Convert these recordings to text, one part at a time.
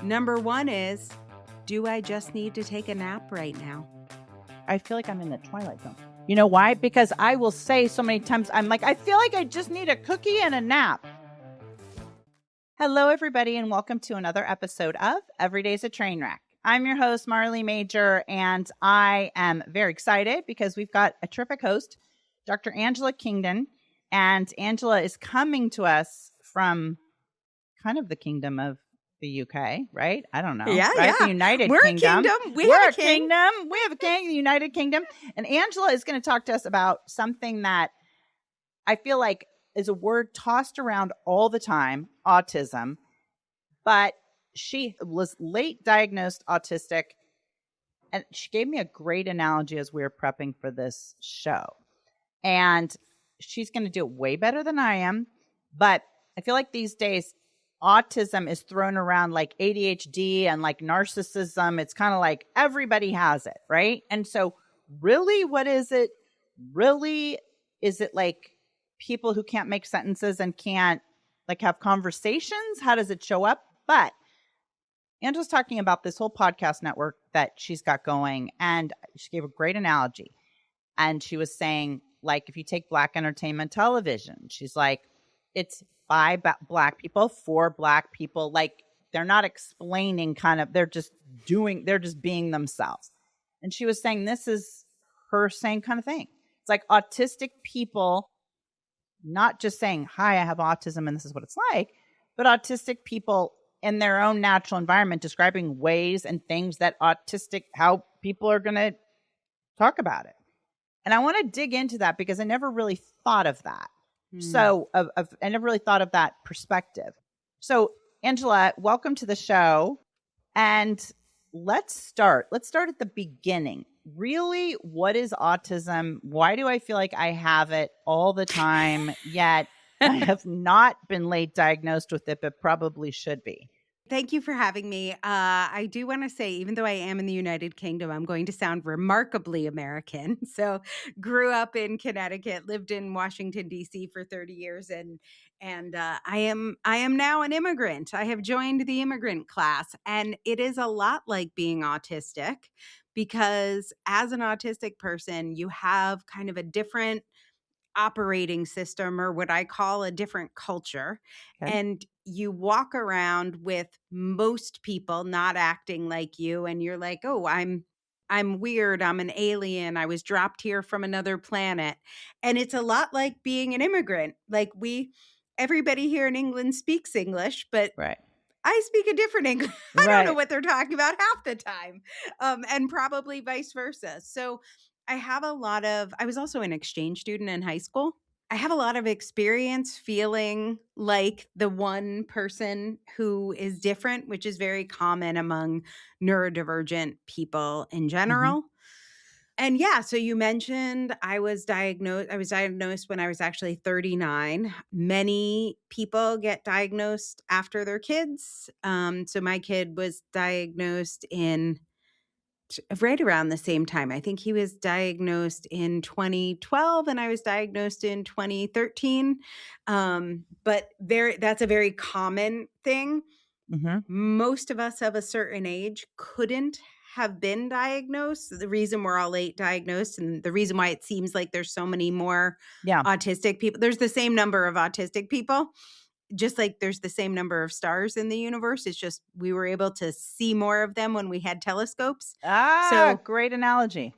Number one is, do I just need to take a nap right now? I feel like I'm in the Twilight Zone. You know why? Because I will say so many times, I'm like, I feel like I just need a cookie and a nap. Hello, everybody, and welcome to another episode of Every Day's a Train Wreck. I'm your host, Marley Majcher, and I am very excited because we've got a terrific host, Dr. Angela Kingdon, and Angela is coming to us from kind of the kingdom of the UK, right? I don't know. Yeah, right? yeah. The United We're Kingdom. a kingdom. We're a kingdom. We have a king, the United Kingdom. And Angela is going to talk to us about something that I feel like is a word tossed around all the time, autism. But she was late diagnosed autistic. And she gave me a great analogy as we were prepping for this show. And she's going to do it way better than I am. But I feel like these days, autism is thrown around like ADHD and like narcissism. It's kind of like everybody has it, right? And so really, what is it? Really, is it like people who can't make sentences and can't like have conversations? How does it show up? But Angela's talking about this whole podcast network that she's got going, and she gave a great analogy. And she was saying, like, if you take Black entertainment television, she's like, it's by Black people for Black people. Like, they're not explaining they're just being themselves. And she was saying this is her same kind of thing. It's like autistic people, not just saying, hi, I have autism and this is what it's like, but autistic people in their own natural environment describing ways and things that how people are going to talk about it. And I want to dig into that because I never really thought of that. So I never really thought of that perspective. So Angela, welcome to the show. And let's start at the beginning. Really, what is autism? Why do I feel like I have it all the time, yet I have not been late diagnosed with it, but probably should be? Thank you for having me. I do want to say, even though I am in the United Kingdom, I'm going to sound remarkably American. So grew up in Connecticut, lived in Washington, D.C. for 30 years. And I am now an immigrant. I have joined the immigrant class. And it is a lot like being autistic because as an autistic person, you have kind of a different operating system, or what I call a different culture. Okay. And you walk around with most people not acting like you. And you're like, oh, I'm weird. I'm an alien. I was dropped here from another planet. And it's a lot like being an immigrant. Like everybody here in England speaks English, but right. I speak a different English. I Right. don't know what they're talking about half the time. And probably vice versa. So I was also an exchange student in high school. I have a lot of experience feeling like the one person who is different, which is very common among neurodivergent people in general. Mm-hmm. And yeah, so you mentioned I was diagnosed when I was actually 39. Many people get diagnosed after their kids. So my kid was diagnosed in right around the same time. I think he was diagnosed in 2012 and I was diagnosed in 2013. But that's a very common thing. Mm-hmm. Most of us of a certain age couldn't have been diagnosed. The reason we're all late diagnosed and the reason why it seems like there's so many more autistic people. There's the same number of autistic people. Just like there's the same number of stars in the universe. It's just we were able to see more of them when we had telescopes. So great analogy.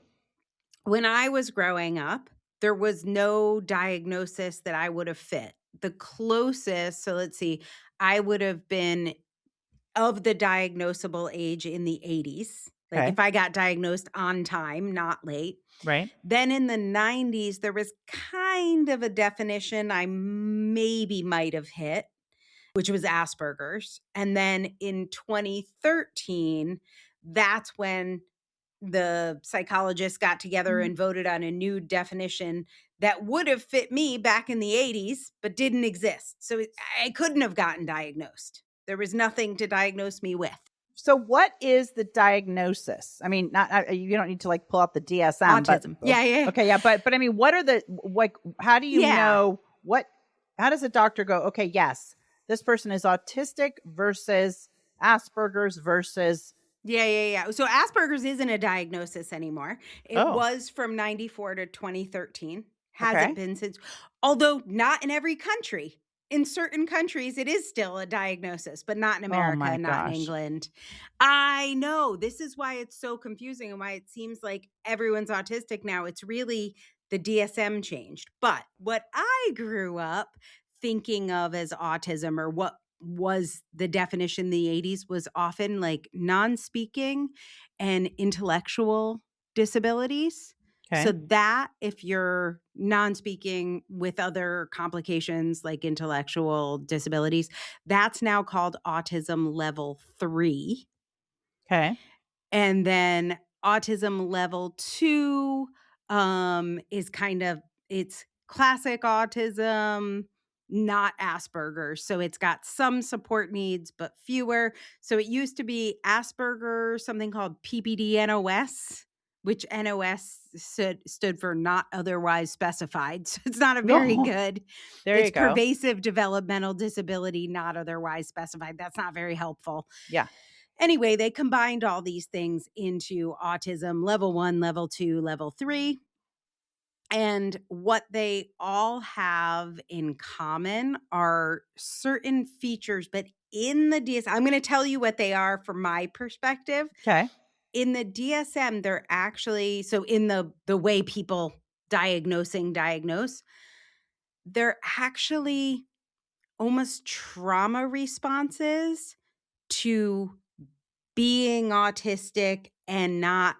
When I was growing up, there was no diagnosis that I would have fit. The closest, so let's see, I would have been of the diagnosable age in the 80s. Like if I got diagnosed on time, not late. Right. Then in the 90s, there was kind of a definition I maybe might have hit, which was Asperger's. And then in 2013, that's when the psychologists got together and voted on a new definition that would have fit me back in the 80s, but didn't exist. So I couldn't have gotten diagnosed. There was nothing to diagnose me with. So what is the diagnosis? I mean, you don't need to like pull out the DSM. Autism. But, yeah. Okay. Yeah. But I mean, what are how do you know how does a doctor go, okay, yes, this person is autistic versus Asperger's versus. Yeah. So Asperger's isn't a diagnosis anymore. It Oh, was from 94 to 2013. Hasn't okay. been since, although not in every country. In certain countries, it is still a diagnosis, but not in Oh America my and not in gosh. England. I know. This is why it's so confusing and why it seems like everyone's autistic now. It's really the DSM changed. But what I grew up thinking of as autism, or what was the definition in the 80s, was often like non-speaking and intellectual disabilities. So Okay. that if you're non-speaking with other complications like intellectual disabilities, that's now called autism level 3. Okay. And then autism level 2 is kind of, it's classic autism, not Asperger's. So it's got some support needs, but fewer. So it used to be Asperger's, something called PPD-NOS, which NOS stood for not otherwise specified. So it's not a very No. good, There it's you go. pervasive developmental disability, not otherwise specified. That's not very helpful. Yeah. Anyway, they combined all these things into autism level 1, level 2, level 3. And what they all have in common are certain features, but in the DSM, I'm going to tell you what they are from my perspective. Okay. In the DSM, they're actually, so in the way people diagnose, they're actually almost trauma responses to being autistic and not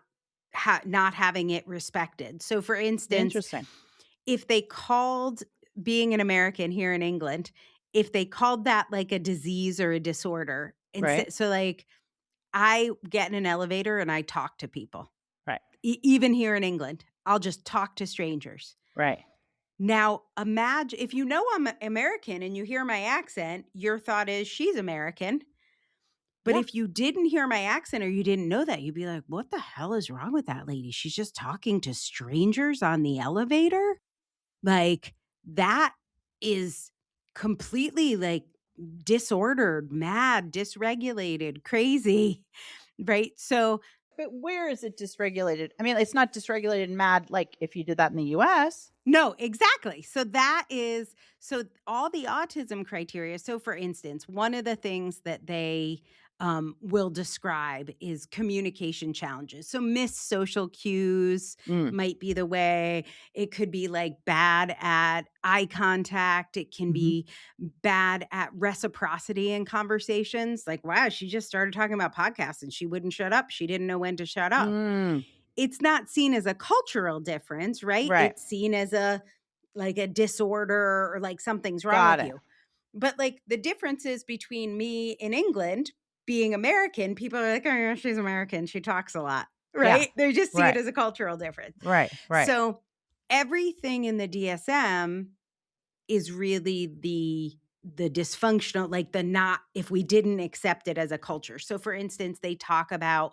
having it respected. So for instance, Interesting. if they called being an American here in England, if they called that like a disease or a disorder, Right. instead, so like I get in an elevator and I talk to people. Right. Even here in England, I'll just talk to strangers. Right. Now, imagine if you know I'm American and you hear my accent, your thought is she's American. But Yeah. if you didn't hear my accent or you didn't know that, you'd be like, what the hell is wrong with that lady? She's just talking to strangers on the elevator? Like, that is completely like disordered, mad, dysregulated, crazy, right? So But where is it dysregulated? I mean, it's not dysregulated and mad like if you did that in the US. no, exactly. So that is, so all the autism criteria. So for instance, one of the things that they will describe is communication challenges. So missed social cues Mm. might be the way. It could be like bad at eye contact. It can Mhm. be bad at reciprocity in conversations. Like, wow, she just started talking about podcasts and she wouldn't shut up. She didn't know when to shut up. Mm. It's not seen as a cultural difference, right? Right. It's seen as a like a disorder or like something's wrong Got with it. you. But like the differences between me in England being American, people are like, oh, yeah, she's American. She talks a lot, Yeah. right? They just see it Right. as a cultural difference. Right. Right. So everything in the DSM is really the dysfunctional, like the not, if we didn't accept it as a culture. So for instance, they talk about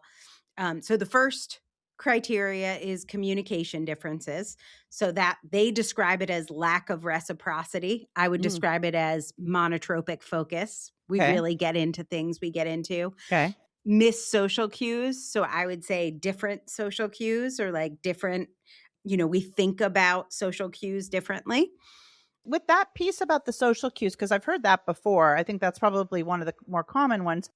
so the first criteria is communication differences. So that they describe it as lack of reciprocity. I would Mm. describe it as monotropic focus. We Okay. really get into things we get into. Okay. Missed social cues. So I would say different social cues, or like different, we think about social cues differently. With that piece about the social cues, because I've heard that before, I think that's probably one of the more common ones.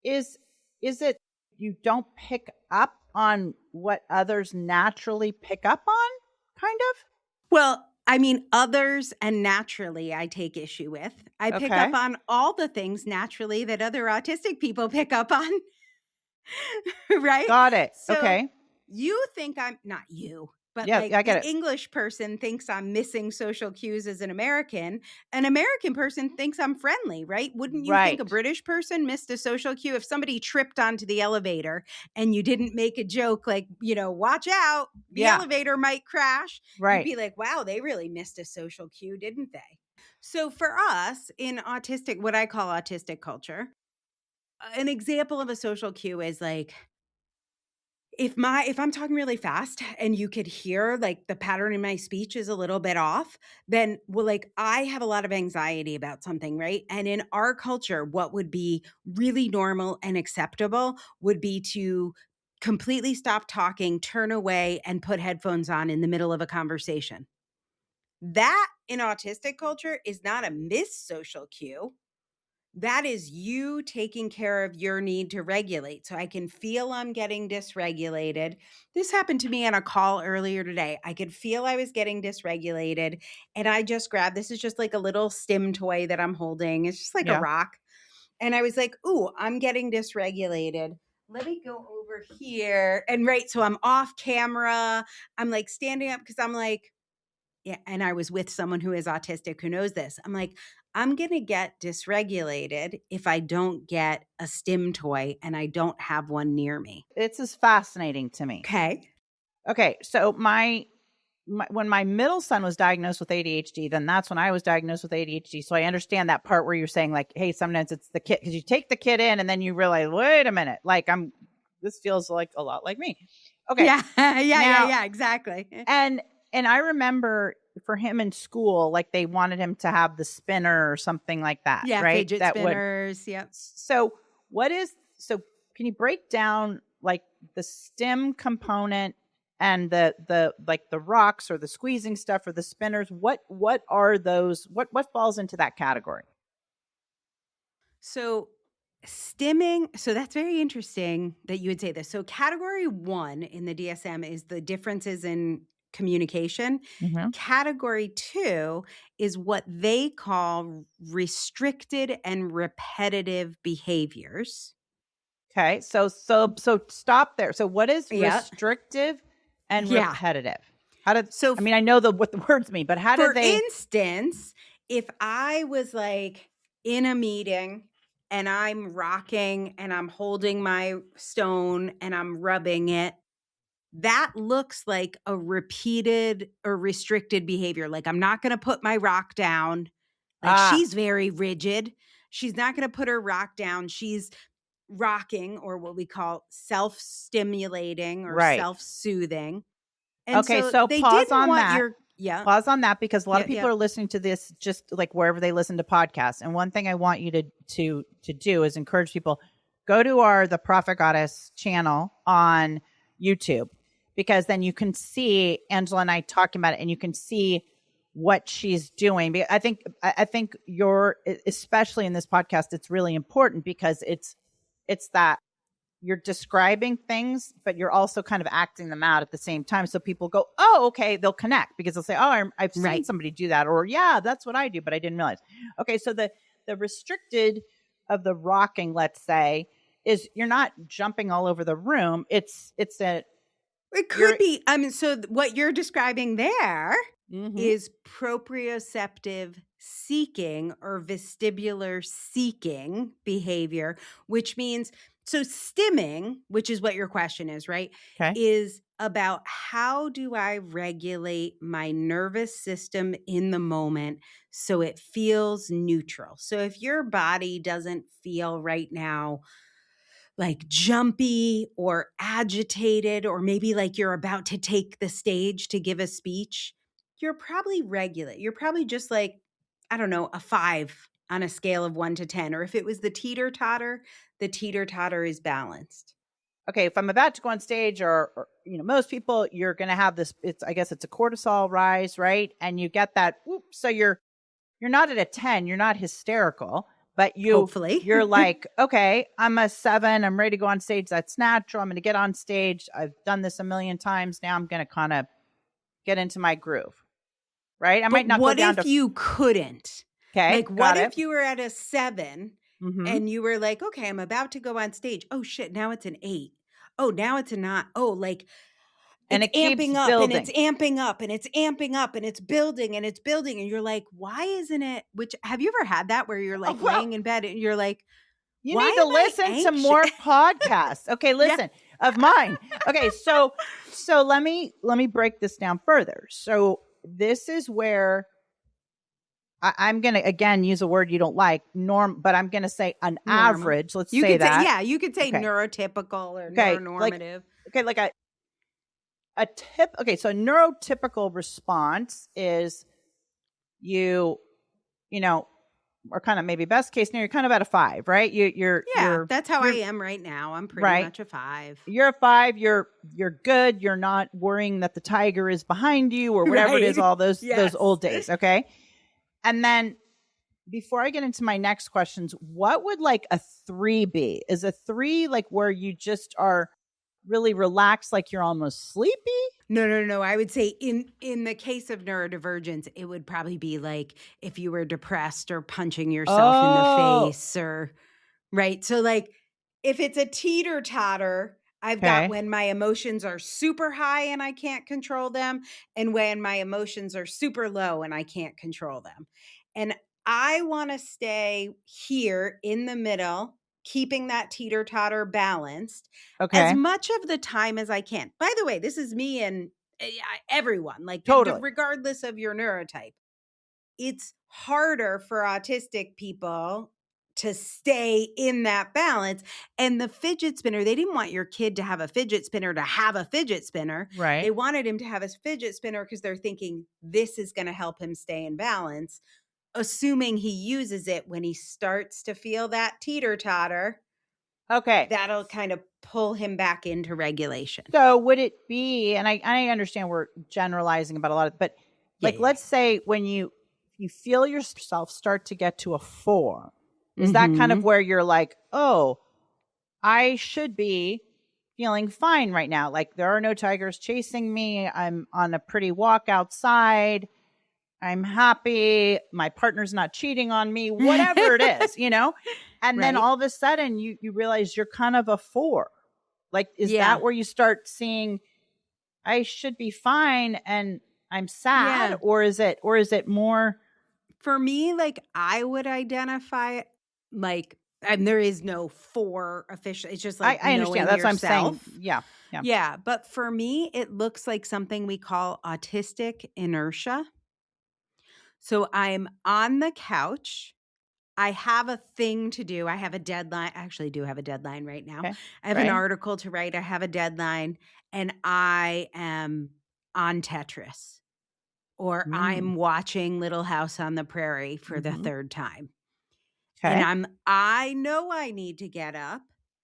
Is it you don't pick up on what others naturally pick up on, kind Well, I mean, others and naturally, I take issue with. I of? pick Okay. up on all the things naturally that other autistic people pick up on. Right? Got it. So Okay. you think I'm not you, but Yeah, like I the get it. English person thinks I'm missing social cues as an American. An American person thinks I'm friendly, right? Wouldn't you think a Right. British person missed a social cue? If somebody tripped onto the elevator and you didn't make a joke like, watch out, the Yeah. elevator might crash, you'd Right. be like, wow, they really missed a social cue, didn't they? So for us in autistic, what I call autistic culture, an example of a social cue is like, if I'm talking really fast and you could hear like the pattern in my speech is a little bit off, then like I have a lot of anxiety about something, right? And in our culture, what would be really normal and acceptable would be to completely stop talking, turn away, and put headphones on in the middle of a conversation. That in autistic culture is not a missed social cue. That is you taking care of your need to regulate. So I can feel I'm getting dysregulated. This happened to me on a call earlier today. I could feel I was getting dysregulated. And I just grabbed, this is just like a little stim toy that I'm holding. It's just like a Yeah. rock. And I was like, ooh, I'm getting dysregulated. Let me go over here. And right, so I'm off camera. I'm like standing up because I'm like, yeah, and I was with someone who is autistic who knows this. I'm like, I'm going to get dysregulated if I don't get a stim toy and I don't have one near me. It's as fascinating to me. Okay. Okay. So when my middle son was diagnosed with ADHD, then that's when I was diagnosed with ADHD. So I understand that part where you're saying like, hey, sometimes it's the kid, because you take the kid in and then you realize, wait a minute, like this feels like a lot like me. Okay. Yeah. Yeah, exactly. And I remember for him in school, like they wanted him to have the spinner or something like that. Yeah. Right. Fidget spinners. Yep. So can you break down like the stim component and the like the rocks or the squeezing stuff or the spinners? What are those? What falls into that category? So stimming, so that's very interesting that you would say this. So category 1 in the DSM is the differences in communication. Mm-hmm. Category 2 is what they call restricted and repetitive behaviors. Okay. So stop there. So what is restrictive and repetitive? I know what the words mean, but how do they? For instance, if I was like in a meeting and I'm rocking and I'm holding my stone and I'm rubbing it, that looks like a repeated or restricted behavior. Like I'm not going to put my rock down. Like she's very rigid. She's not going to put her rock down. She's rocking, or what we call self-stimulating or self-soothing. And so they pause didn't on want that. Pause on that, because a lot of people are listening to this just like wherever they listen to podcasts. And one thing I want you to do is encourage people, go to the Prophet Goddess channel on YouTube, because then you can see Angela and I talking about it, and you can see what she's doing. I think you're, especially in this podcast, it's really important because it's that you're describing things, but you're also kind of acting them out at the same time. So people go, oh, okay, they'll connect, because they'll say, oh, I've seen somebody do that, or yeah, that's what I do, but I didn't realize. Okay, so the restricted of the rocking, let's say, is you're not jumping all over the room. It could be. So what you're describing there mm-hmm. is proprioceptive seeking or vestibular seeking behavior, which means, so stimming, which is what your question is, right? Okay. Is about how do I regulate my nervous system in the moment so it feels neutral. So if your body doesn't feel right now like jumpy or agitated, or maybe like you're about to take the stage to give a speech, you're probably regulate. You're probably just like, I don't know, a 5 on a scale of 1 to 10. Or if it was the teeter-totter is balanced. Okay, if I'm about to go on stage, or most people, you're going to have this, I guess it's a cortisol rise, right? And you get that, so you're not at a 10, you're not hysterical, but hopefully you're like, okay, I'm a 7. I'm ready to go on stage. That's natural. I'm going to get on stage. I've done this a million times. Now I'm going to kind of get into my groove, right? I might not go down to. What if you couldn't? Okay. Like, what if you were at a 7 mm-hmm. and you were like, okay, I'm about to go on stage. Oh shit, now it's an 8. Oh, now it's a 9. Oh, like. And it amping keeps up building. And it's amping up and it's amping up and it's building and it's building. And you're like, why isn't it? Which, have you ever had that where you're like laying in bed and you're like, you need to listen to more podcasts. Okay, listen, of mine. Okay, so let me break this down further. So this is where I'm going to, again, use a word you don't like, but I'm going to say an average. Let's say that. You could say neurotypical or neuronormative. Okay, like so a neurotypical response is you know, or kind of maybe best case scenario, you're kind of at a 5, right? Yeah, that's how I you're am right now. I'm pretty right. much a 5. You're a 5. You're good. You're not worrying that the tiger is behind you or whatever it is. Right. All those Yes. old days. Okay, and then before I get into my next questions, what would like a 3 be? Is a 3 like where you just are really relaxed, like you're almost sleepy? No. I would say in the case of neurodivergence, it would probably be like if you were depressed or punching yourself in the face or right. So like if it's a teeter-totter, I've got when my emotions are super high and I can't control them, and when my emotions are super low and I can't control them. And I want to stay here in the middle, keeping that teeter-totter balanced as much of the time as I can. By the way, this is me and everyone, like Totally. regardless of your neurotype. It's harder for autistic people to stay in that balance. And the fidget spinner, they didn't want your kid to have a fidget spinner to have a fidget spinner. Right. They wanted him to have a fidget spinner because they're thinking this is going to help him stay in balance, assuming he uses it when he starts to feel that teeter-totter. Okay. That'll kind of pull him back into regulation. So would it be, and I understand we're generalizing about a lot of, but like, let's say when you feel yourself start to get to a 4, is that kind of where you're like, oh, I should be feeling fine right now. Like there are no tigers chasing me. I'm on a pretty walk outside. I'm happy. My partner's not cheating on me, whatever it is, and then all of a sudden you realize you're kind of a 4. Like, is that where you start seeing I should be fine and I'm sad, or is it more? For me, like I would identify like, and there is no 4 official. It's just like I understand. That's yourself. what I'm saying. Yeah. Yeah. But for me, it looks like something we call autistic inertia. So I'm on the couch. I have a thing to do. I have a deadline. I actually do have a deadline right now. Okay. I have an article to write. I have a deadline, and I am on Tetris, or I'm watching Little House on the Prairie for the 3rd time. And I know I need to get up.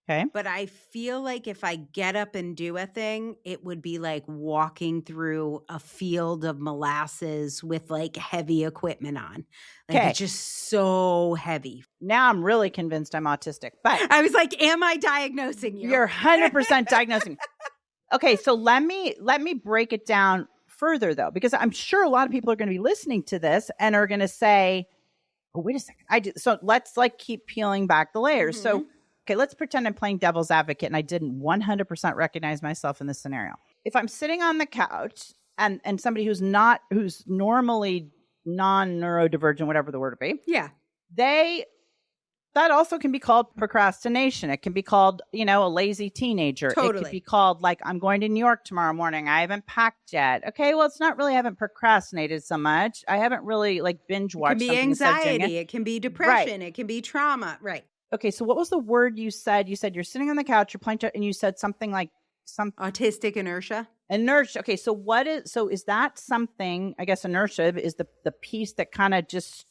Okay. But I feel like if I get up and do a thing, it would be like walking through a field of molasses with like heavy equipment on. Like it's just so heavy. Now I'm really convinced I'm autistic. But I was like, am I diagnosing you? You're 100% diagnosing. Okay, so let me break it down further though, because I'm sure a lot of people are going to be listening to this and are going to say, "Oh, wait a second. So let's like keep peeling back the layers." So okay, let's pretend I'm playing devil's advocate and I didn't 100% recognize myself in this scenario. If I'm sitting on the couch and somebody who's normally non-neurodivergent, whatever the word would be. Yeah. That also can be called procrastination. It can be called, a lazy teenager. Totally. It could be called like, I'm going to New York tomorrow morning. I haven't packed yet. Okay, well, it's not really I haven't procrastinated so much. I haven't really like binge watched. It can be anxiety. It can be depression. It can be trauma. Right. Okay, so what was the word you said? You said you're sitting on the couch, you're playing, and you said something like autistic inertia. Inertia. Okay, so is that something? I guess inertia is the piece that kind of just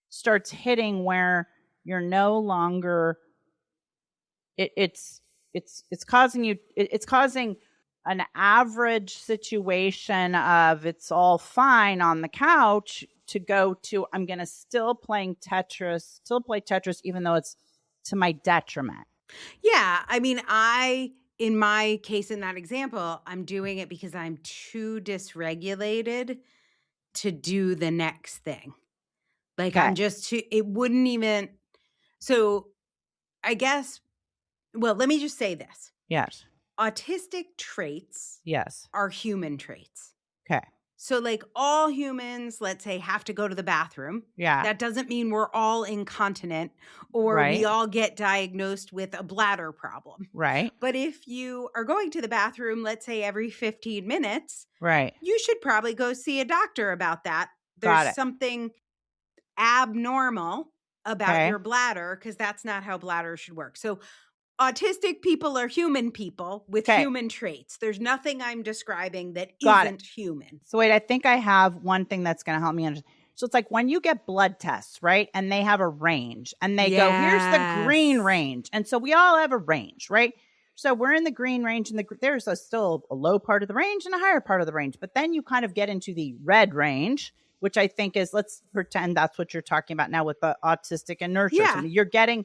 starts hitting where you're no longer. It's causing an average situation of it's all fine on the couch to go to I'm going to still play Tetris, even though it's to my detriment. Yeah. I mean, in my case, in that example, I'm doing it because I'm too dysregulated to do the next thing. Like I'm just it wouldn't even. So I guess, well, let me just say this. Yes. Autistic traits are human traits. Okay. So like all humans, let's say, have to go to the bathroom. Yeah. That doesn't mean we're all incontinent or we all get diagnosed with a bladder problem. Right. But if you are going to the bathroom, let's say every 15 minutes, right, you should probably go see a doctor about that. There's something abnormal about your bladder because that's not how bladder should work. So autistic people are human people with Okay. human traits. There's nothing I'm describing that Got it. isn't human. So wait, I think I have one thing that's going to help me understand. So it's like when you get blood tests, right? And they have a range and they go, here's the green Yes. range. And so we all have a range, right? So we're in the green range and there's still a low part of the range and a higher part of the range. But then you kind of get into the red range, which I think is, let's pretend that's what you're talking about now with the autistic inertia. Yeah. So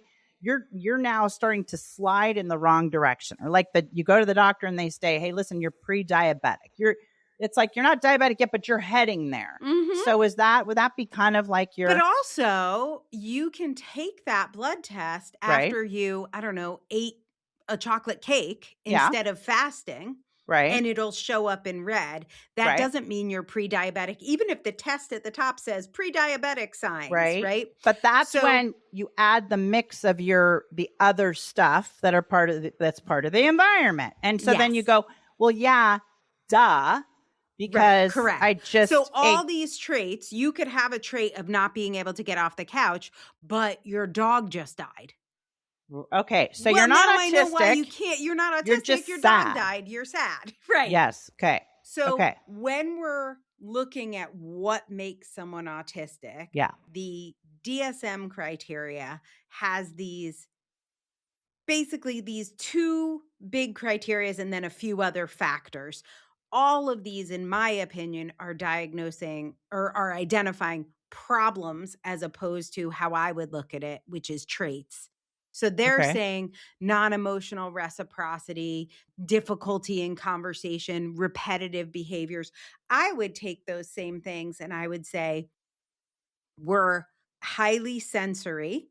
you're now starting to slide in the wrong direction. Or like you go to the doctor and they say, hey, listen, you're pre-diabetic. It's like you're not diabetic yet, but you're heading there. Mm-hmm. So would that be kind of like your... But also, you can take that blood test after you, I don't know, ate a chocolate cake instead of fasting. Right. And it'll show up in red. That doesn't mean you're pre-diabetic, even if the test at the top says pre-diabetic signs, right? But that's when you add the mix of the other stuff that are that's part of the environment. And so then you go, well, yeah, duh. Because correct. I just... So all these traits, you could have a trait of not being able to get off the couch, but your dog just died. Okay. So you're not autistic. I know why you can't. You're not autistic. You're just your sad. Dog died. You're sad. Right. Yes. Okay. So when we're looking at what makes someone autistic, the DSM criteria has basically these two big criterias and then a few other factors. All of these, in my opinion, are diagnosing or are identifying problems as opposed to how I would look at it, which is traits. So they're saying non-emotional reciprocity, difficulty in conversation, repetitive behaviors. I would take those same things and I would say we're highly sensory.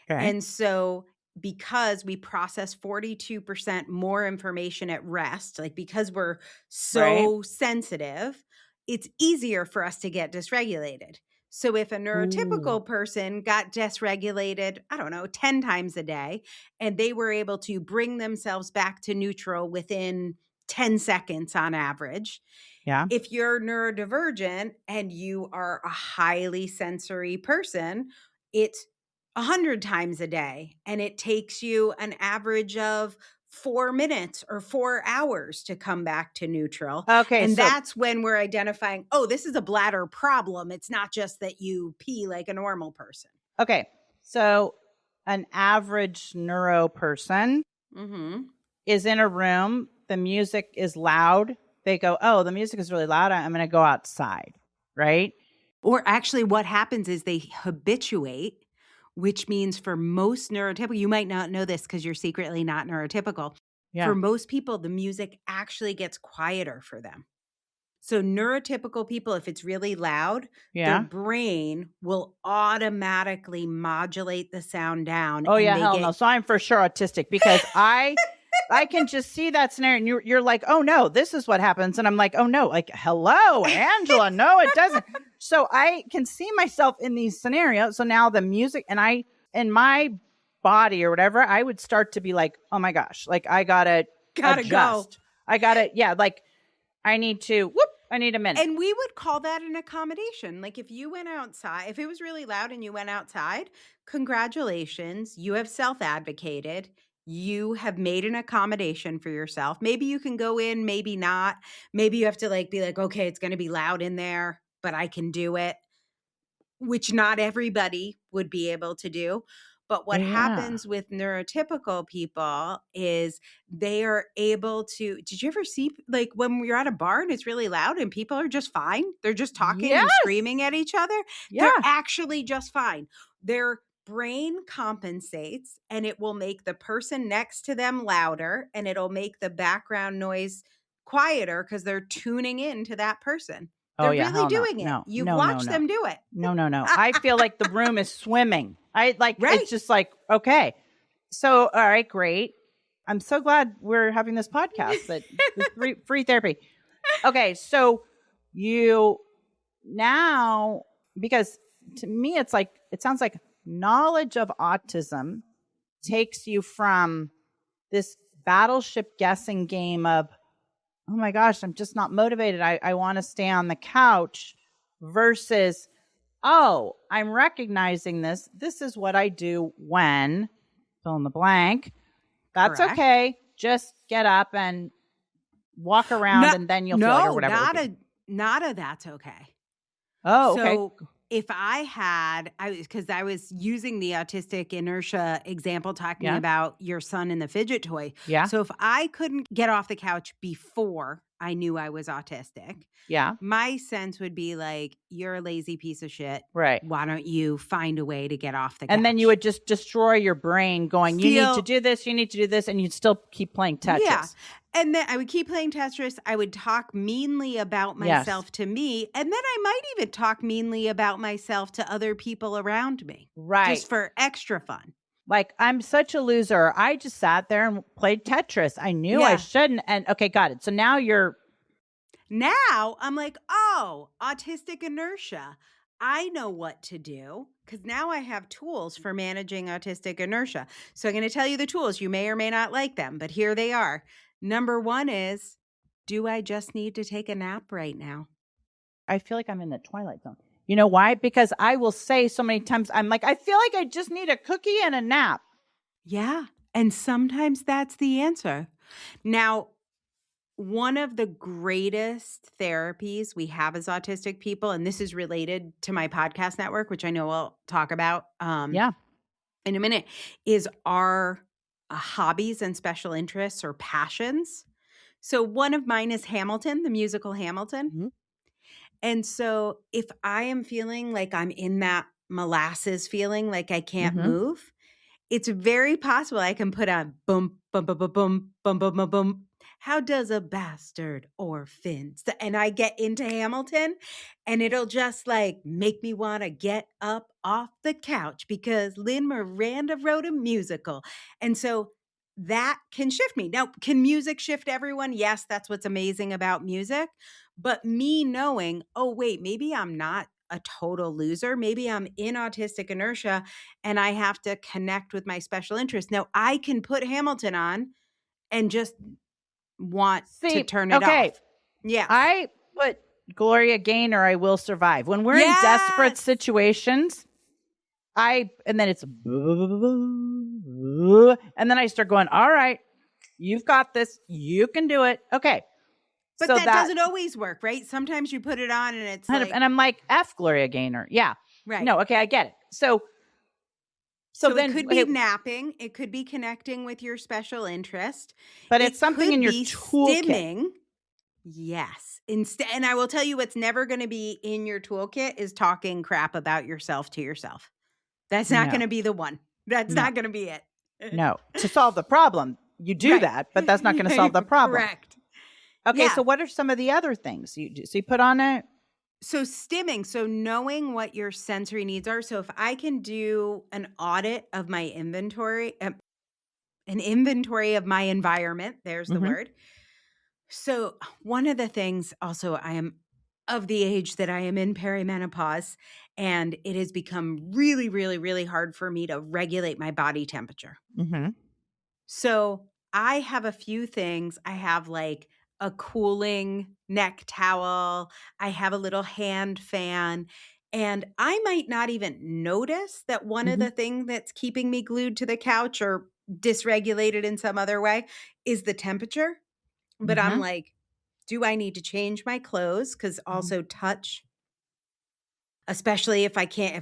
And so because we process 42% more information at rest, like because we're so sensitive, it's easier for us to get dysregulated. So if a neurotypical person got dysregulated, I don't know, 10 times a day, and they were able to bring themselves back to neutral within 10 seconds on average. Yeah. If you're neurodivergent and you are a highly sensory person, it's 100 times a day, and it takes you an average of 4 minutes or 4 hours to come back to neutral. Okay. And that's when we're identifying, oh, this is a bladder problem. It's not just that you pee like a normal person. Okay. So an average neuro person is in a room. The music is loud. They go, oh, the music is really loud. I'm going to go outside. Right. Or actually what happens is they habituate, which means for most neurotypical, you might not know this because you're secretly not neurotypical. Yeah. For most people, the music actually gets quieter for them. So neurotypical people, if it's really loud, their brain will automatically modulate the sound down. Oh, yeah, hell no. So I'm for sure autistic because I can just see that scenario and you're like, oh, no, this is what happens. And I'm like, oh, no, like, hello, Angela. No, it doesn't. So I can see myself in these scenarios. So now the music and in my body or whatever, I would start to be like, oh, my gosh, like I got to adjust. Go. I got to, like I need a minute. And we would call that an accommodation. Like if you went outside, if it was really loud and you went outside, congratulations, you have self-advocated. You have made an accommodation for yourself. Maybe you can go in, maybe not. Maybe you have to be like, okay, it's going to be loud in there, but I can do it, which not everybody would be able to do. But what happens with neurotypical people is they are able to, did you ever see like when you're at a bar and it's really loud and people are just fine? They're just talking and screaming at each other. Yeah. They're actually just fine. Their brain compensates and it will make the person next to them louder and it'll make the background noise quieter because they're tuning in to that person. They're really doing it. No, You've watched them do it. No. I feel like the room is swimming. It's just like, okay. So, all right, great. I'm so glad we're having this podcast, that free therapy. Okay. So you now, because to me, it sounds like knowledge of autism takes you from this battleship guessing game of, oh my gosh, I'm just not motivated. I want to stay on the couch versus, oh, I'm recognizing this. This is what I do when, fill in the blank, That's Correct. okay. Just get up and walk around and then you'll feel it or whatever it would be. Not a that's okay. Oh, okay. So if because I was using the autistic inertia example talking Yeah. about your son and the fidget toy. Yeah. So if I couldn't get off the couch before I knew I was autistic, Yeah. my sense would be like, you're a lazy piece of shit. Right. Why don't you find a way to get off the couch? And then you would just destroy your brain going, you need to do this, you need to do this, and you'd still keep playing Tetris. Yeah. And then I would keep playing Tetris. I would talk meanly about myself to me. And then I might even talk meanly about myself to other people around me. Right. Just for extra fun. Like, I'm such a loser. I just sat there and played Tetris. I knew I shouldn't. And okay, got it. So now I'm like, oh, autistic inertia. I know what to do because now I have tools for managing autistic inertia. So I'm going to tell you the tools. You may or may not like them, but here they are. Number one is, do I just need to take a nap right now? I feel like I'm in the Twilight Zone. You know why? Because I will say so many times, I'm like, I feel like I just need a cookie and a nap. Yeah. And sometimes that's the answer. Now, one of the greatest therapies we have as autistic people, and this is related to my podcast network, which I know we'll talk about in a minute, is our hobbies and special interests or passions. So one of mine is Hamilton, the musical Hamilton. Mm-hmm. And so if I am feeling like I'm in that molasses feeling, like I can't move, it's very possible I can put on boom, boom, boom, boom, boom, boom, boom, boom, boom. How does a bastard orphan? And I get into Hamilton and it'll just like make me want to get up off the couch because Lin Miranda wrote a musical. And so that can shift me. Now, can music shift everyone? Yes, that's what's amazing about music. But me knowing, oh, wait, maybe I'm not a total loser. Maybe I'm in autistic inertia and I have to connect with my special interest. Now, I can put Hamilton on and just want to turn it off. Yeah. I put Gloria Gaynor, I Will Survive. When we're in desperate situations, and then it's, and then I start going, all right, you've got this. You can do it. Okay. But so that doesn't always work, right? Sometimes you put it on and it's like, and I'm like, F Gloria Gaynor. Yeah. Right. No, okay, I get it. So then it could be napping. It could be connecting with your special interest. But it's something in your toolkit. Stimming. Yes. And I will tell you what's never going to be in your toolkit is talking crap about yourself to yourself. That's not going to be the one. That's not going to be it. No. To solve the problem, you do that, but that's not going to solve the problem. Correct. Okay, so what are some of the other things you do? So you put on it? So stimming, so knowing what your sensory needs are. So if I can do an audit of my inventory, an inventory of my environment, there's the word. So one of the things also, I am of the age that I am in perimenopause, and it has become really, really, really hard for me to regulate my body temperature. So I have a few things. I have like a cooling neck towel. I have a little hand fan. And I might not even notice that one of the things that's keeping me glued to the couch or dysregulated in some other way is the temperature. But I'm like, do I need to change my clothes? Because also touch, especially if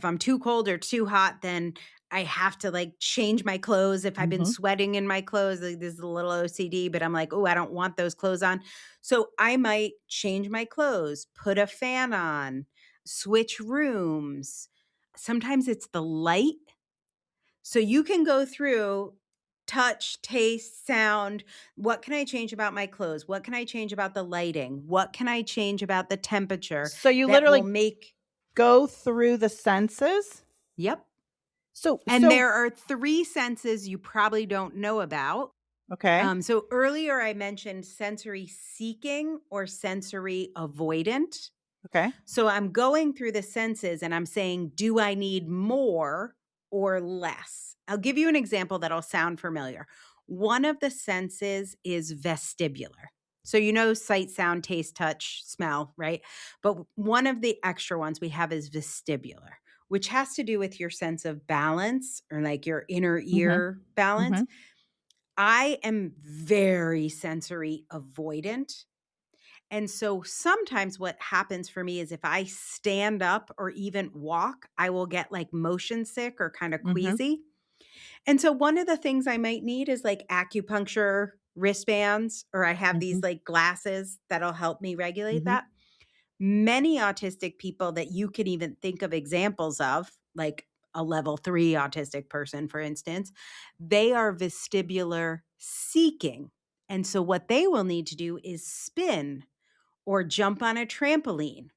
I'm too cold or too hot, then I have to like change my clothes. If I've been sweating in my clothes, like, this is a little OCD, but I'm like, oh, I don't want those clothes on. So I might change my clothes, put a fan on, switch rooms. Sometimes it's the light. So you can go through touch, taste, sound. What can I change about my clothes? What can I change about the lighting? What can I change about the temperature? So you literally go through the senses? Yep. So there are 3 senses you probably don't know about. Okay. So earlier I mentioned sensory seeking or sensory avoidant. Okay. So I'm going through the senses and I'm saying, do I need more or less? I'll give you an example that'll sound familiar. One of the senses is vestibular. So sight, sound, taste, touch, smell, right? But one of the extra ones we have is vestibular, which has to do with your sense of balance or like your inner ear balance. I am very sensory avoidant. And so sometimes what happens for me is if I stand up or even walk, I will get like motion sick or kind of Mm-hmm. queasy. And so one of the things I might need is like acupuncture wristbands, or I have Mm-hmm. these like glasses that'll help me regulate Mm-hmm. that. Many autistic people that you can even think of examples of, like a level 3 autistic person, for instance, they are vestibular seeking. And so what they will need to do is spin or jump on a trampoline.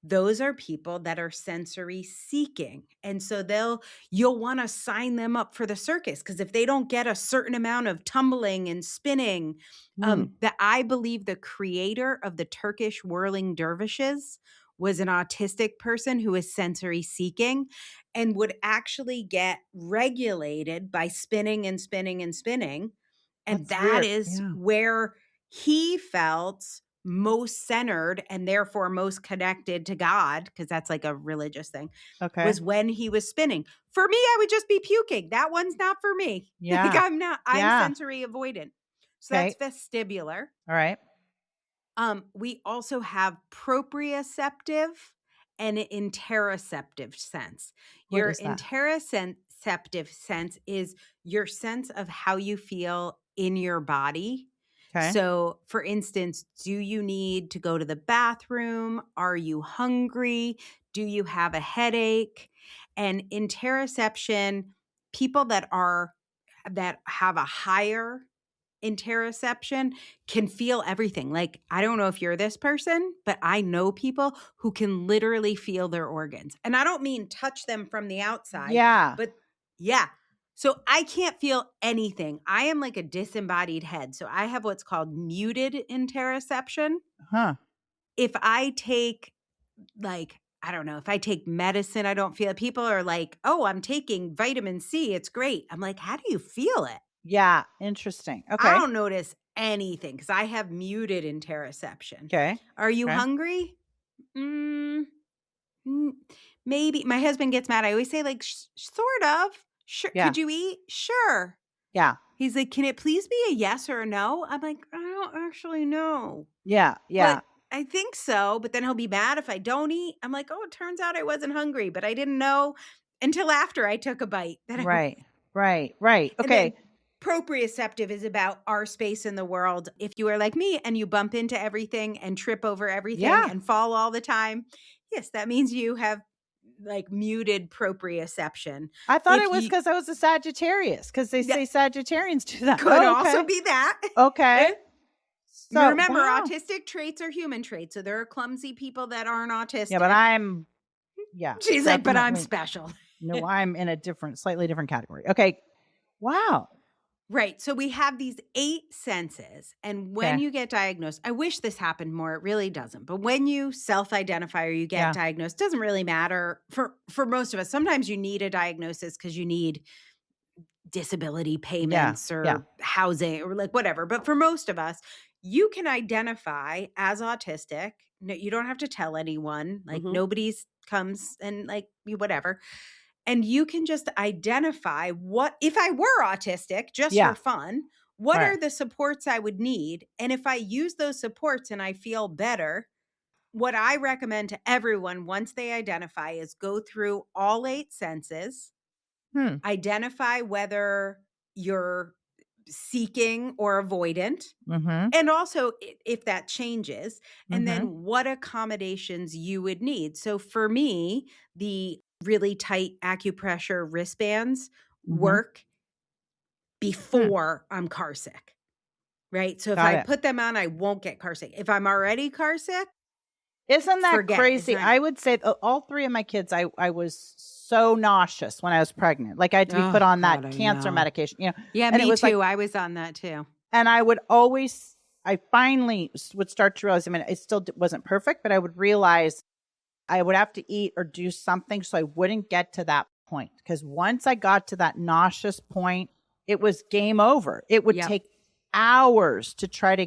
Those are people that are sensory seeking. And so you'll want to sign them up for the circus, because if they don't get a certain amount of tumbling and spinning, that I believe the creator of the Turkish whirling dervishes was an autistic person who is sensory seeking and would actually get regulated by spinning and spinning and spinning. And That's that weird. is Yeah. where he felt most centered and therefore most connected to God, because that's like a religious thing, Okay. was when he was spinning. For me, I would just be puking. That one's not for me. Like Yeah. I'm Yeah. sensory avoidant. So Okay. that's vestibular. All right. We also have proprioceptive and interoceptive sense. What Your is that? interoceptive sense is your sense of how you feel in your body. Okay. So, for instance, do you need to go to the bathroom? Are you hungry? Do you have a headache? And interoception, people that have a higher interoception can feel everything. Like, I don't know if you're this person, but I know people who can literally feel their organs. And I don't mean touch them from the outside, Yeah. but yeah. So I can't feel anything. I am like a disembodied head. So I have what's called muted interoception. Huh. If I take like, I don't know, if I take medicine, I don't feel it. People are like, oh, I'm taking vitamin C. It's great. I'm like, how do you feel it? Yeah. Interesting. I Okay. don't notice anything because I have muted interoception. Okay. Are you Okay. hungry? Maybe. My husband gets mad. I always say, like, sort of. Sure. Yeah. Could you eat? Sure. Yeah. He's like, can it please be a yes or a no? I'm like, I don't actually know. Yeah. Yeah. But I think so. But then he'll be mad if I don't eat. I'm like, oh, it turns out I wasn't hungry, but I didn't know until after I took a bite that Right. Right. Right. And Okay. then proprioceptive is about our space in the world. If you are like me and you bump into everything and trip over everything Yeah. and fall all the time, yes, that means you have like muted proprioception. I thought If it was you- because I was a Sagittarius, because they say Sagittarians do that. Could Oh, also okay. be that. Okay. So Remember, wow. autistic traits are human traits. So there are clumsy people that aren't autistic. Yeah, but I'm. Yeah. She's like, but I'm definitely. special. No, I'm in a slightly different category. Okay. Wow. Right. So we have these 8 senses. And when Okay. you get diagnosed, I wish this happened more. It really doesn't. But when you self-identify or you get Yeah. diagnosed, doesn't really matter for most of us. Sometimes you need a diagnosis because you need disability payments or housing or like whatever. But for most of us, you can identify as autistic. No, you don't have to tell anyone. Like nobody's comes and like whatever. And you can just identify what, if I were autistic, just for fun, what are the supports I would need? And if I use those supports and I feel better, what I recommend to everyone once they identify is go through all 8 senses, identify whether you're seeking or avoidant, and also if that changes, and then what accommodations you would need. So for me, the really tight acupressure wristbands work before I'm car sick, right? So if Got I it. put them on, I won't get car sick. If I'm already car sick, Isn't that forget it. It's crazy? not- I would say all 3 of my kids, I was so nauseous when I was pregnant. Like I had to be Oh, put on God, that I cancer know. medication, you know. Yeah, And it me was too. like, I was on that too. and I finally would start to realize, I mean, it still wasn't perfect, but I would realize I would have to eat or do something so I wouldn't get to that point. Because once I got to that nauseous point, it was game over. It would take hours to try to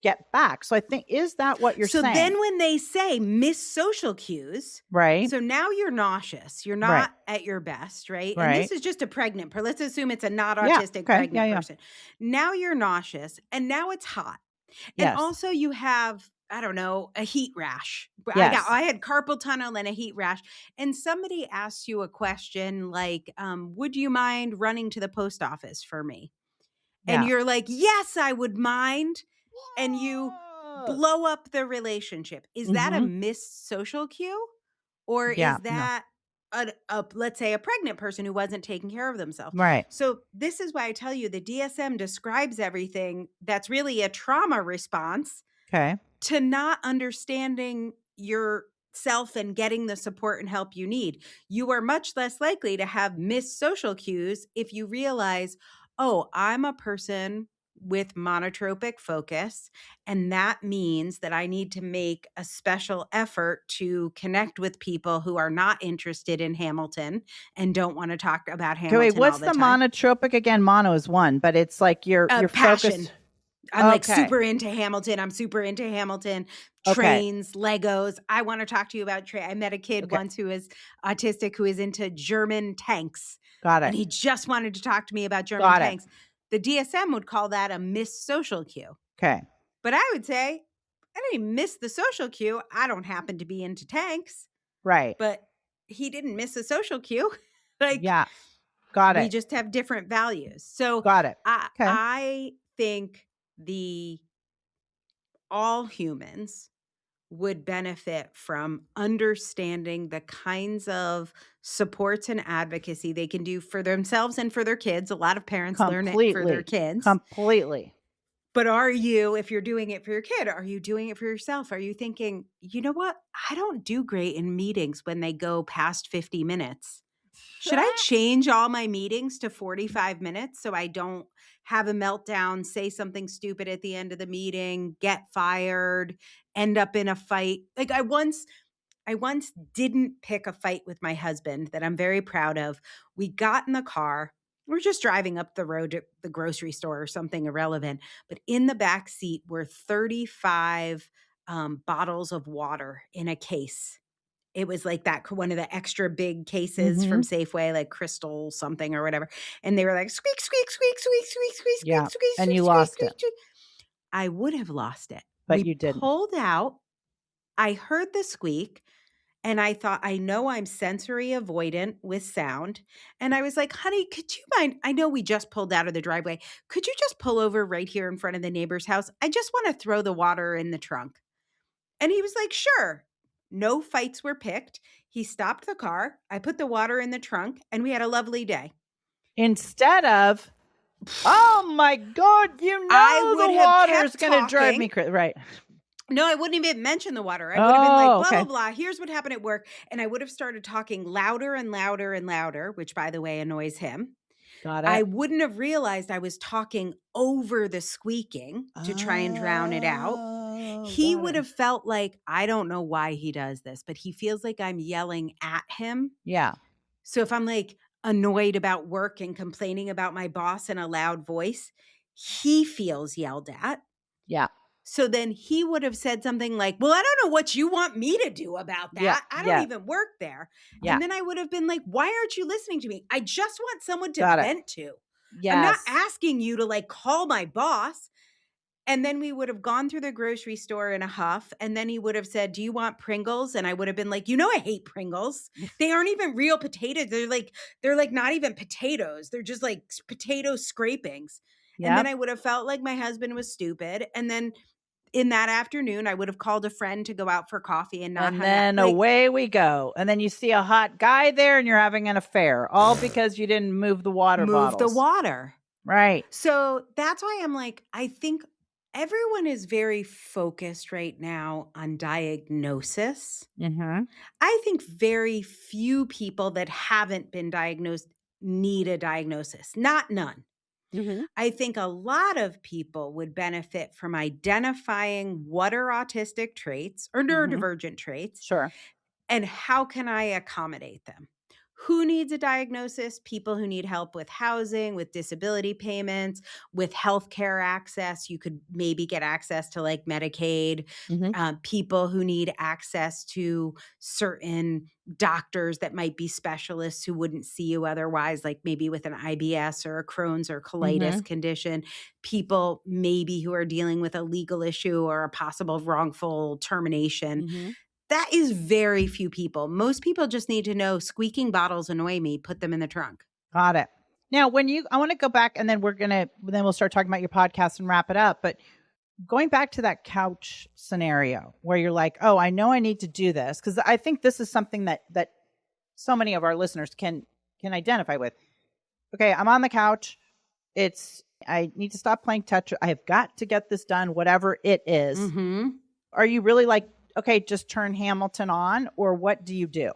get back. So I think, is that what you're So saying? then when they say miss social cues, Right. so now you're nauseous. You're Right. not at your best, right? And Right. this is just a pregnant person. Let's assume it's a not Yeah. autistic Okay. pregnant Yeah. person. Now you're nauseous and now it's hot. And Yes. also you have, I don't know, a heat rash. Yes. I had carpal tunnel and a heat rash. And somebody asks you a question like, would you mind running to the post office for me? And Yeah. you're like, yes, I would mind. And you blow up the relationship. Is that a missed social cue? Or Yeah, is that let's say a pregnant person who wasn't taking care of themselves? Right. So this is why I tell you the DSM describes everything that's really a trauma response Okay. to not understanding yourself and getting the support and help you need. You are much less likely to have missed social cues if you realize, oh, I'm a person with monotropic focus, and that means that I need to make a special effort to connect with people who are not interested in Hamilton and don't want to talk about Hamilton Okay, wait, what's all the the time. monotropic again? Mono is one, but it's like you're Passion. focused. I'm like Okay. super into Hamilton. I'm super into Hamilton. Trains, Legos. I want to talk to you about train. I met a kid once who is autistic who is into German tanks. Got it. And he just wanted to talk to me about German tanks. The DSM would call that a missed social cue. Okay. But I would say, I didn't miss the social cue. I don't happen to be into tanks. Right. But he didn't miss a social cue. Like, yeah. Got it. We just have different values. So got it. I think all humans would benefit from understanding the kinds of supports and advocacy they can do for themselves and for their kids. A lot of parents learn it for their kids. Completely. But are you, if you're doing it for your kid, are you doing it for yourself? Are you thinking, you know what? I don't do great in meetings when they go past 50 minutes. Should I change all my meetings to 45 minutes so I don't have a meltdown, say something stupid at the end of the meeting, get fired, end up in a fight? Like I once didn't pick a fight with my husband that I'm very proud of. We got in the car. We're just driving up the road to the grocery store or something irrelevant. But in the back seat were 35 bottles of water in a case. It was like that one of the extra big cases from Safeway, like Crystal something or whatever. And they were like, squeak, squeak, squeak, squeak, squeak, squeak, Yeah. squeak, squeak, And squeak, you squeak, lost squeak, it. squeak. I would have lost it. But you didn't. Pulled out. I heard the squeak. And I thought, I know I'm sensory avoidant with sound. And I was like, honey, could you mind? I know we just pulled out of the driveway. Could you just pull over right here in front of the neighbor's house? I just want to throw the water in the trunk. And he was like, sure. No fights were picked. He stopped the car. I put the water in the trunk and we had a lovely day. Instead of, oh my God, the water's going to drive me crazy. Right. No, I wouldn't even mention the water. I would have been like, blah, blah, blah. Here's what happened at work. And I would have started talking louder and louder and louder, which, by the way, annoys him. Got it. I wouldn't have realized I was talking over the squeaking to try and drown it out. He would have felt like, I don't know why he does this, but he feels like I'm yelling at him. Yeah. So if I'm like annoyed about work and complaining about my boss in a loud voice, he feels yelled at. Yeah. So then he would have said something like, well, I don't know what you want me to do about that. Yeah, I don't even work there. Yeah. And then I would have been like, why aren't you listening to me? I just want someone to vent to. Yes. I'm not asking you to like call my boss. And then we would have gone through the grocery store in a huff. And then he would have said, do you want Pringles? And I would have been like, you know, I hate Pringles. They aren't even real potatoes. They're like not even potatoes. They're just like potato scrapings. Yep. And then I would have felt like my husband was stupid. And then in that afternoon, I would have called a friend to go out for coffee and not. And then away we go. And then you see a hot guy there and you're having an affair, all because you didn't move the water bottles. Move the water. Right. So that's why I'm like, I think everyone is very focused right now on diagnosis. Mm-hmm. I think very few people that haven't been diagnosed need a diagnosis. Not none. Mm-hmm. I think a lot of people would benefit from identifying what are autistic traits or neurodivergent traits. Sure. And how can I accommodate them? Who needs a diagnosis? People who need help with housing, with disability payments, with healthcare access. You could maybe get access to like Medicaid. People who need access to certain doctors that might be specialists who wouldn't see you otherwise, like maybe with an IBS or a Crohn's or colitis condition. People maybe who are dealing with a legal issue or a possible wrongful termination. That is very few people. Most people just need to know squeaking bottles annoy me, put them in the trunk. Got it. Now, I want to go back and then we'll start talking about your podcast and wrap it up. But going back to that couch scenario where you're like, oh, I know I need to do this, because I think this is something that so many of our listeners can identify with. Okay, I'm on the couch. I need to stop playing Tetris. I have got to get this done, whatever it is. Are you really like, okay, just turn Hamilton on, or what do you do?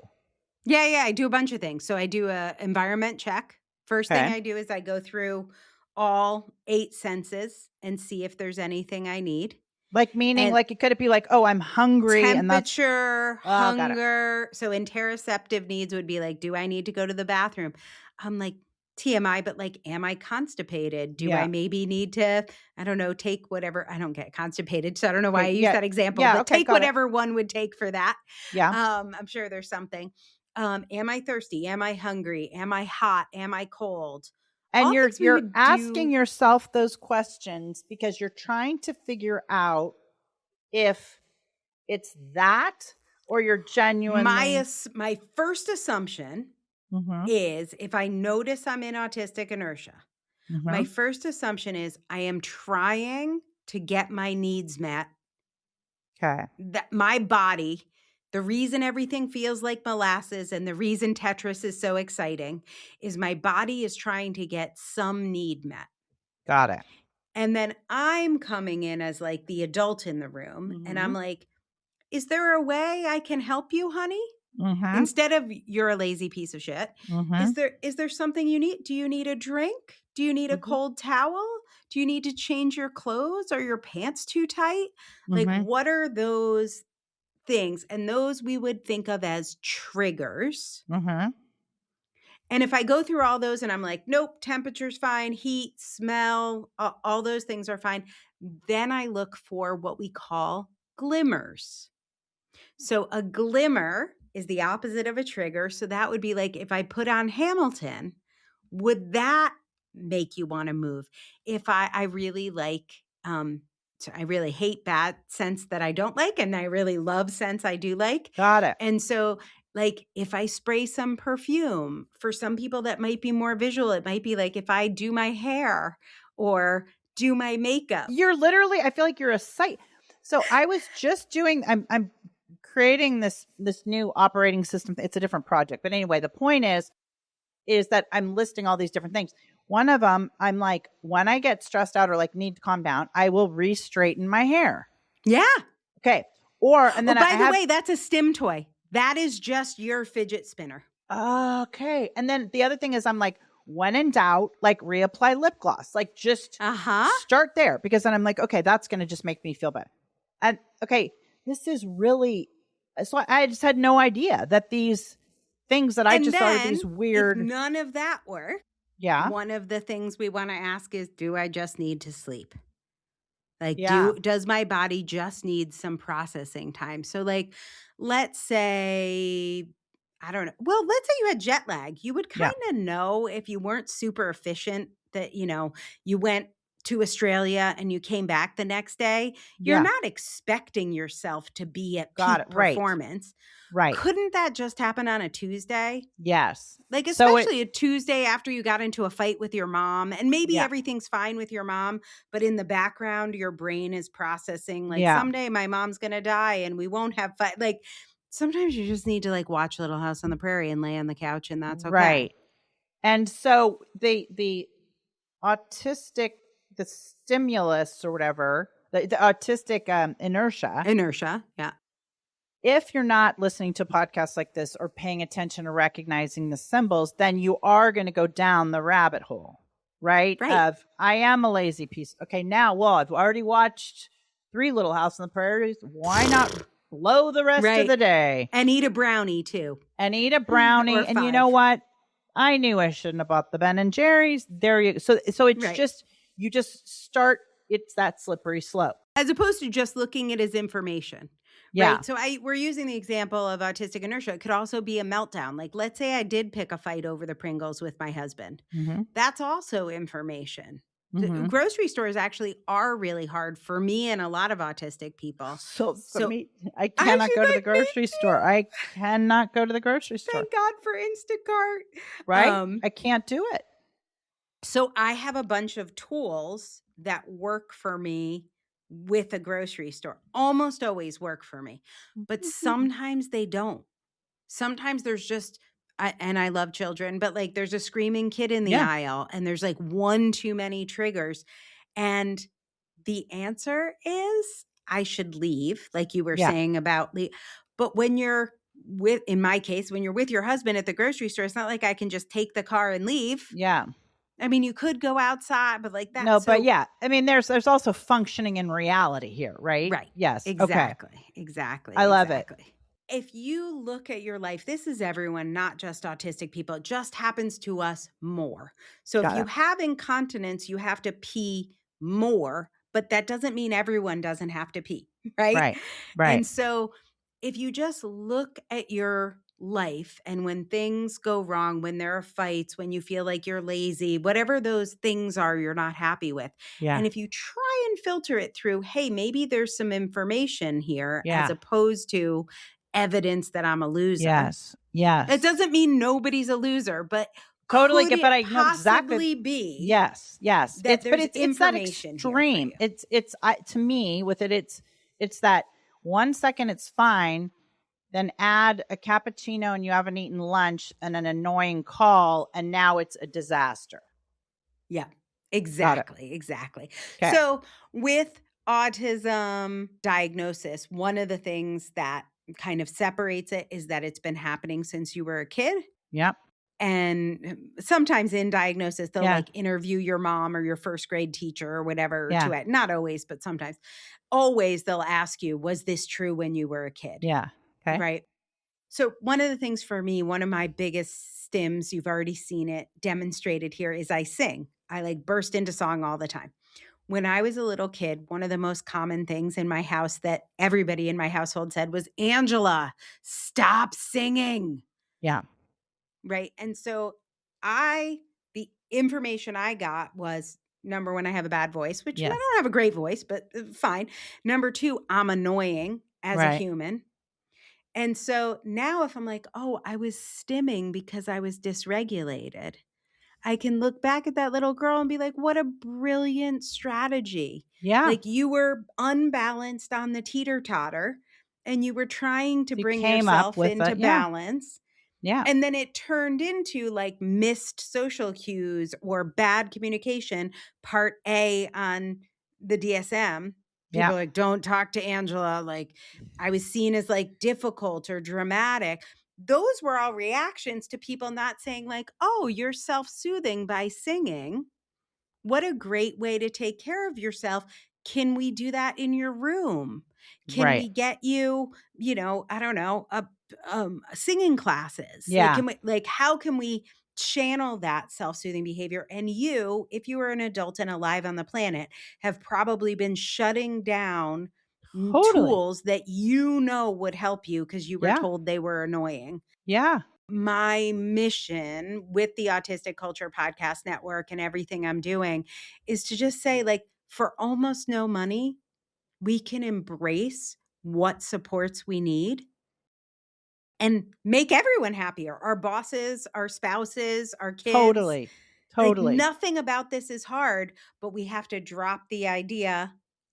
Yeah, I do a bunch of things. So I do a environment check. First thing I do is I go through all 8 senses and see if there's anything I need. Like meaning, like could it be like, oh, I'm hungry, temperature, hunger. So interoceptive needs would be like, do I need to go to the bathroom? I'm like, TMI, but like, am I constipated? Do I maybe need to, I don't know, take whatever, I don't get constipated, so I don't know why I use that example, but take whatever one would take for that. I'm sure there's something. Am I thirsty? Am I hungry? Am I hot? Am I cold? And you're asking yourself those questions because you're trying to figure out if it's that or you're genuinely. My first assumption is if I notice I'm in autistic inertia, my first assumption is I am trying to get my needs met. Okay. That my body, the reason everything feels like molasses and the reason Tetris is so exciting is my body is trying to get some need met. Got it. And then I'm coming in as like the adult in the room and I'm like, is there a way I can help you, honey? Instead of you're a lazy piece of shit. Is there something you need? Do you need a drink? Do you need a cold towel? Do you need to change your clothes? Are your pants too tight? Like, what are those things? And those we would think of as triggers. And if I go through all those and I'm like, nope, temperature's fine, heat, smell, all those things are fine, then I look for what we call glimmers. So a glimmer is the opposite of a trigger. So that would be like, if I put on Hamilton, would that make you want to move? If I really like, so I really hate bad scents that I don't like, and I really love scents I do like. Got it. And so like if I spray some perfume, for some people that might be more visual, it might be like if I do my hair or do my makeup. You're literally, I feel like you're a site. So I was just doing, I'm creating this new operating system. It's a different project. But anyway, the point is that I'm listing all these different things. One of them, I'm like, when I get stressed out or like need to calm down, I will re-straighten my hair. Yeah. Okay. And then by the way, that's a stim toy. That is just your fidget spinner. Okay. And then the other thing is I'm like, when in doubt, like reapply lip gloss, like just start there, because then I'm like, okay, that's going to just make me feel better. And okay, this is really, so I just had no idea that these things that I just thought are these weird. If none of that work. Yeah. One of the things we want to ask is, do I just need to sleep? Like, does my body just need some processing time? So like, let's say, I don't know. Well, let's say you had jet lag. You would kind of know if you weren't super efficient that, you went to Australia and you came back the next day. You're not expecting yourself to be at peak performance. Right. Couldn't that just happen on a Tuesday? Yes. Like, especially a Tuesday after you got into a fight with your mom, and maybe everything's fine with your mom, but in the background, your brain is processing like someday my mom's going to die and we won't have fight. Like, sometimes you just need to like watch Little House on the Prairie and lay on the couch, and that's okay. Right. And so the autistic, the stimulus or whatever, the autistic inertia. Yeah. If you're not listening to podcasts like this or paying attention or recognizing the symbols, then you are going to go down the rabbit hole, right? Of, I am a lazy piece. Okay, now, I've already watched 3 Little House on the Prairies. Why not slow the rest of the day. And eat a brownie too. And eat a brownie. And you know what? I knew I shouldn't have bought the Ben and Jerry's. There you go. So it's just, you just start, it's that slippery slope. As opposed to just looking at it as information. Yeah. Right. So we're using the example of autistic inertia. It could also be a meltdown. Like, let's say I did pick a fight over the Pringles with my husband. Mm-hmm. That's also information. Mm-hmm. Grocery stores actually are really hard for me and a lot of autistic people. So for me, I cannot go to the grocery store. I cannot go to the grocery store. Thank God for Instacart. Right? I can't do it. So I have a bunch of tools that work for me with a grocery store. Almost always work for me. But sometimes they don't. Sometimes there's just, and I love children, but like there's a screaming kid in the aisle and there's like one too many triggers. And the answer is I should leave, like you were saying about leave. But when you're in my case, when you're with your husband at the grocery store, it's not like I can just take the car and leave. Yeah. I mean, you could go outside, but like that. No, but I mean, there's also functioning in reality here, right? Right. Yes. Exactly. Okay. Exactly. I love it. If you look at your life, this is everyone, not just autistic people. It just happens to us more. So if you have incontinence, you have to pee more, but that doesn't mean everyone doesn't have to pee, right? Right. And so if you just look at your life and when things go wrong, when there are fights, when you feel like you're lazy, whatever those things are you're not happy with. Yeah. And if you try and filter it through, hey, maybe there's some information here Yeah. as opposed to evidence that I'm a loser. Yes. Yes. It doesn't mean nobody's a loser, but totally could get, but I it know exactly. possibly be? Yes. Yes. That But it's that extreme. It's to me with it, it's that 1 second it's fine. Then add a cappuccino and you haven't eaten lunch and an annoying call. And now it's a disaster. Yeah, exactly. Exactly. Okay. So with autism diagnosis, one of the things that kind of separates it is that it's been happening since you were a kid. Yep. And sometimes in diagnosis, they'll like interview your mom or your first grade teacher or whatever. Not always, but sometimes. Always they'll ask you, was this true when you were a kid? Yeah. Okay. Right. So one of the things for me, one of my biggest stims, you've already seen it demonstrated here, is I sing. I like burst into song all the time. When I was a little kid, one of the most common things in my house that everybody in my household said was, Angela, stop singing. Yeah. Right. And so the information I got was, number one, I have a bad voice, which I don't have a great voice, but fine. Number two, I'm annoying as a human. And so now if I'm like, oh, I was stimming because I was dysregulated, I can look back at that little girl and be like, what a brilliant strategy. Yeah. Like you were unbalanced on the teeter-totter and you were trying to bring yourself into balance. Yeah. And then it turned into like missed social cues or bad communication, part A on the DSM. People are like, don't talk to Angela. Like I was seen as like difficult or dramatic. Those were all reactions to people not saying like, oh, you're self-soothing by singing. What a great way to take care of yourself. Can we do that in your room? Can we get you, I don't know, singing classes? Yeah. How can we channel that self-soothing behavior? And you, if you were an adult and alive on the planet, have probably been shutting down tools that would help you because you were told they were annoying. Yeah. My mission with the Autistic Culture Podcast Network and everything I'm doing is to just say, like, for almost no money, we can embrace what supports we need and make everyone happier. Our bosses, our spouses, our kids. Totally. Like, nothing about this is hard, but we have to drop the idea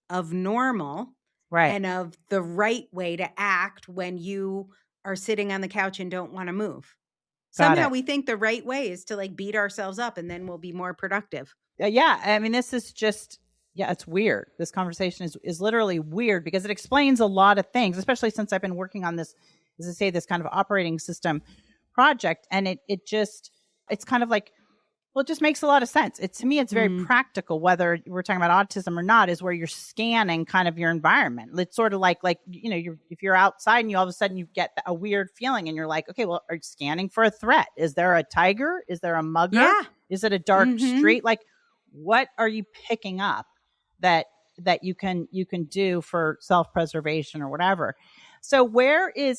of normal and of the right way to act when you are sitting on the couch and don't want to move. Somehow we think the right way is to like beat ourselves up and then we'll be more productive. Yeah. I mean, this is just, it's weird. This conversation is literally weird because it explains a lot of things, especially since I've been working on this, as I say, this kind of operating system project. And it's kind of like Well, it just makes a lot of sense. To me, it's very Mm. practical, whether we're talking about autism or not, is where you're scanning kind of your environment. It's sort of like, if you're outside and you all of a sudden you get a weird feeling and you're like, okay, well, are you scanning for a threat? Is there a tiger? Is there a mugger? Yeah. Is it a dark Mhm. street? Like, what are you picking up that you can do for self-preservation or whatever? So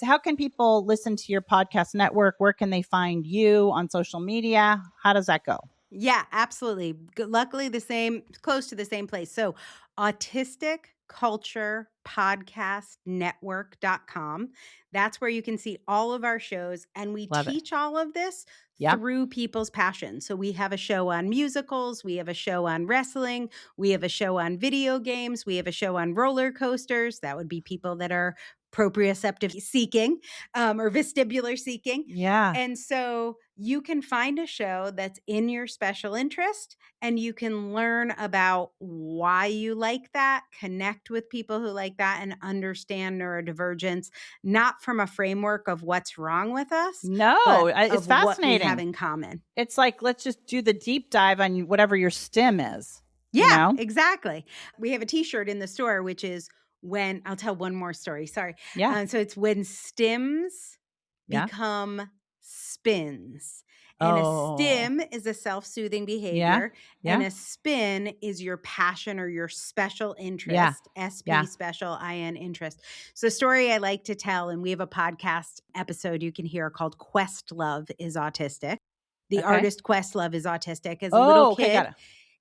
how can people listen to your podcast network? Where can they find you on social media? How does that go? Yeah, absolutely. Luckily, close to the same place. So, Autistic Culture Podcast Network.com. That's where you can see all of our shows. And we Love it. teach all of this Yeah. through people's passion. So, we have a show on musicals, we have a show on wrestling, we have a show on video games, we have a show on roller coasters. That would be people that are proprioceptive seeking or vestibular seeking. Yeah. And so you can find a show that's in your special interest and you can learn about why you like that, connect with people who like that, and understand neurodivergence, not from a framework of what's wrong with us. No, but it's of what we fascinating. have in common. It's like, let's just do the deep dive on whatever your stim is. Yeah, exactly. We have a t-shirt in the store, which is I'll tell one more story. Sorry. Yeah. So it's when stims Yeah. become spins. And a stim is a self-soothing behavior. Yeah. And a spin is your passion or your special interest. SP, special, IN, interest. So the story I like to tell, and we have a podcast episode you can hear called Questlove is Autistic. The artist Questlove is autistic. As a little kid,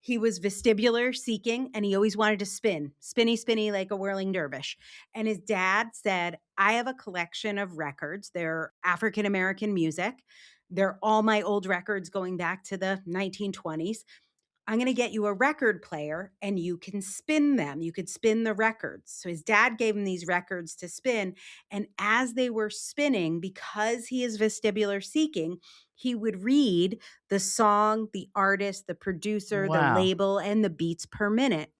he was vestibular seeking and he always wanted to spin, spinny, like a whirling dervish. And his dad said, I have a collection of records. They're African-American music. They're all my old records going back to the 1920s. I'm going to get you a record player and you can spin them. You could spin the records. So his dad gave him these records to spin. And as they were spinning, because he is vestibular seeking, he would read the song, the artist, the producer, the label, and the beats per minute.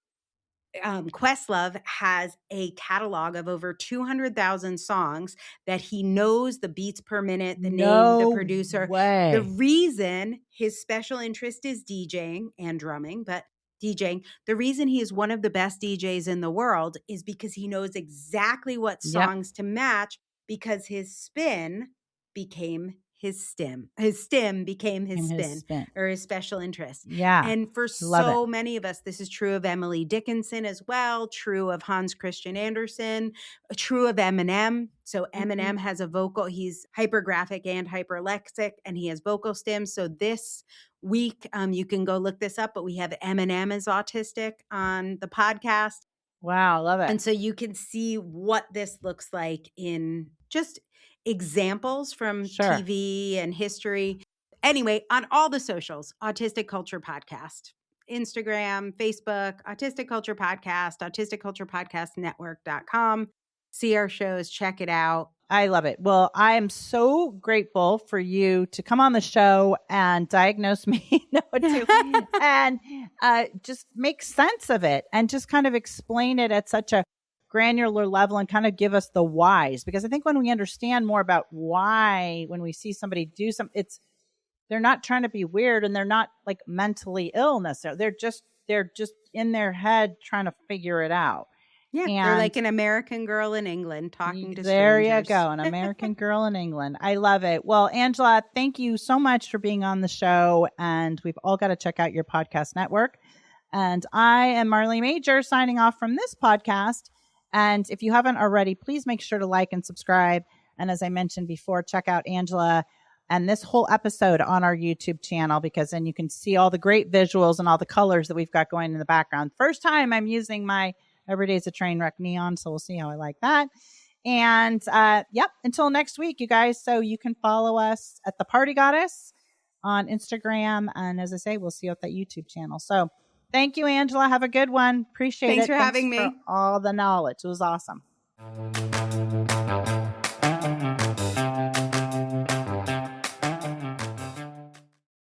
Questlove has a catalog of over 200,000 songs that he knows the beats per minute, the name, the producer. The reason his special interest is DJing and drumming, but DJing, the reason he is one of the best DJs in the world is because he knows exactly what songs to match, because his spin became his stim. His stim became his spin or his special interest. Yeah. And for so many of us, this is true of Emily Dickinson as well, true of Hans Christian Andersen, true of Eminem. So Eminem has a vocal, he's hypergraphic and hyperlexic, and he has vocal stims. So this week, you can go look this up, but we have Eminem is autistic on the podcast. Wow, love it. And so you can see what this looks like in just examples from TV and history. Anyway, on all the socials, Autistic Culture Podcast, Instagram, Facebook, Autistic Culture Podcast, Autistic Culture Podcast Network.com. See our shows, check it out. I love it. Well, I am so grateful for you to come on the show and diagnose me and just make sense of it and just kind of explain it at such a granular level and kind of give us the whys. Because I think when we understand more about why, when we see somebody do something, they're not trying to be weird and they're not like mentally ill necessarily. They're just in their head trying to figure it out. Yeah, they're like an American girl in England talking to strangers. There you go, an American girl in England. I love it. Well, Angela, thank you so much for being on the show, and we've all got to check out your podcast network. And I am Marley Majcher signing off from this podcast. And if you haven't already, please make sure to like and subscribe. And as I mentioned before, check out Angela and this whole episode on our YouTube channel, because then you can see all the great visuals and all the colors that we've got going in the background. First time I'm using my Every Day's a Train Wreck neon, so we'll see how I like that. And until next week, you guys. So you can follow us at The Party Goddess on Instagram. And as I say, we'll see you at that YouTube channel. So thank you, Angela. Have a good one. Appreciate it. Thanks for having me. For all the knowledge. It was awesome.